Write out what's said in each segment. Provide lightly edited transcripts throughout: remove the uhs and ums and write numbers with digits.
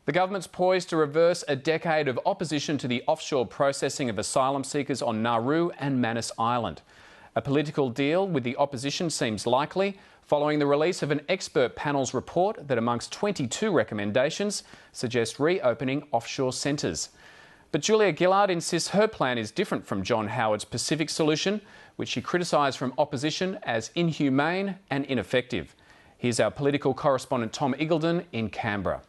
The government's poised to reverse a decade of opposition to the offshore processing of asylum seekers on Nauru and Manne Island. A political deal with the opposition seems likely following the release of an expert panel's report that, amongst 22 recommendations, suggests reopening offshore centres. But Julia Gillard insists her plan is different from John Howard's Pacific solution, which she criticised from opposition as inhumane and ineffective. Here's our political correspondent Tom Iggulden in Canberra.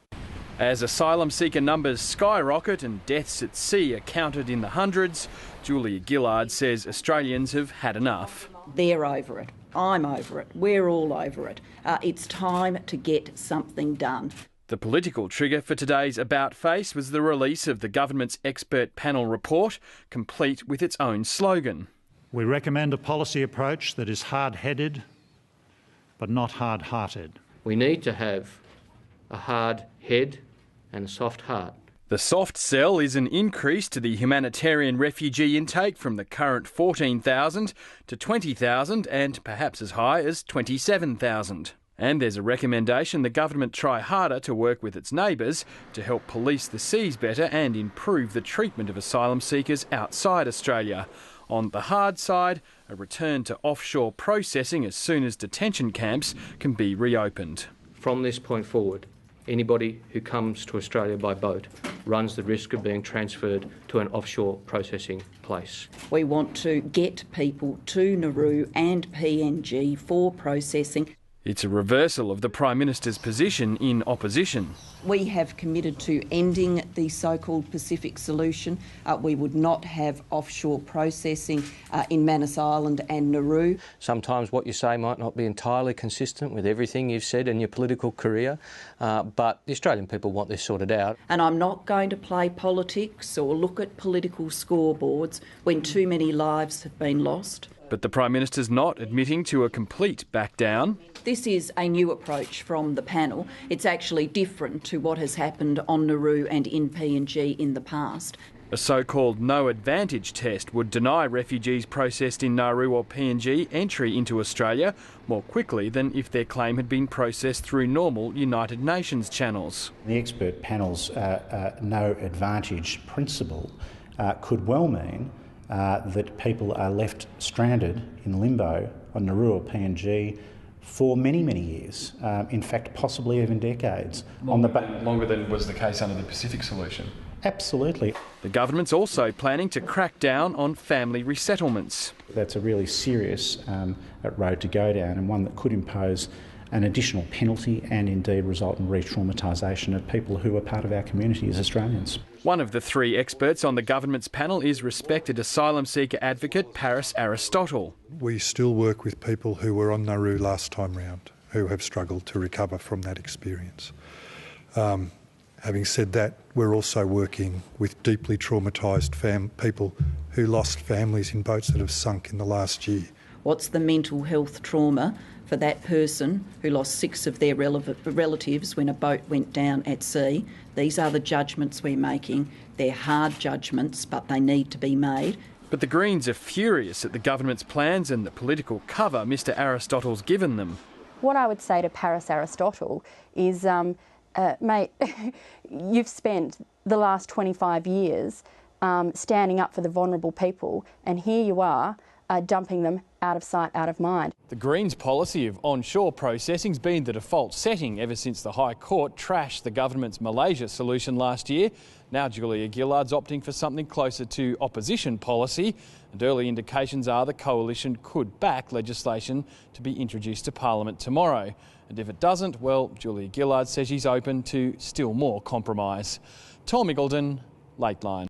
As asylum seeker numbers skyrocket and deaths at sea are counted in the hundreds, Julia Gillard says Australians have had enough. They're over it. I'm over it. We're all over it. It's time to get something done. The political trigger for today's About Face was the release of the government's expert panel report, complete with its own slogan. We recommend a policy approach that is hard-headed but not hard-hearted. We need to have a hard head and a soft heart. The soft sell is an increase to the humanitarian refugee intake from the current 14,000 to 20,000 and perhaps as high as 27,000. And there's a recommendation the government try harder to work with its neighbours to help police the seas better and improve the treatment of asylum seekers outside Australia. On the hard side, a return to offshore processing as soon as detention camps can be reopened. From this point forward, anybody who comes to Australia by boat runs the risk of being transferred to an offshore processing place. We want to get people to Nauru and PNG for processing. It's a reversal of the Prime Minister's position in opposition. We have committed to ending the so-called Pacific solution. We would not have offshore processing in Manne Island and Nauru. Sometimes what you say might not be entirely consistent with everything you've said in your political career, but the Australian people want this sorted out. And I'm not going to play politics or look at political scoreboards when too many lives have been lost. But the Prime Minister's not admitting to a complete back down. This is a new approach from the panel. It's actually different to what has happened on Nauru and in PNG in the past. A so-called no advantage test would deny refugees processed in Nauru or PNG entry into Australia more quickly than if their claim had been processed through normal United Nations channels. The expert panel's no advantage principle could well mean that people are left stranded in limbo on Nauru or PNG for many, many years, in fact possibly even decades. Longer than was the case under the Pacific solution? Absolutely. The government's also planning to crack down on family resettlements. That's a really serious road to go down, and one that could impose an additional penalty and indeed result in re-traumatisation of people who are part of our community as Australians. One of the three experts on the government's panel is respected asylum seeker advocate Artistotle. We still work with people who were on Nauru last time round, who have struggled to recover from that experience. Having said that, we're also working with deeply traumatised people who lost families in boats that have sunk in the last year. What's the mental health trauma for that person who lost 6 of their relatives when a boat went down at sea? These are the judgments we're making. They're hard judgments, but they need to be made. But the Greens are furious at the government's plans and the political cover Mr Aristotle's given them. What I would say to Aristotle is, mate, you've spent the last 25 years standing up for the vulnerable people, and here you are dumping them out of sight, out of mind. The Greens' policy of onshore processing's been the default setting ever since the High Court trashed the government's Malaysia solution last year. Now Julia Gillard's opting for something closer to opposition policy, and early indications are the coalition could back legislation to be introduced to Parliament tomorrow. And if it doesn't, well, Julia Gillard says she's open to still more compromise. Tom Iggulden, Lateline.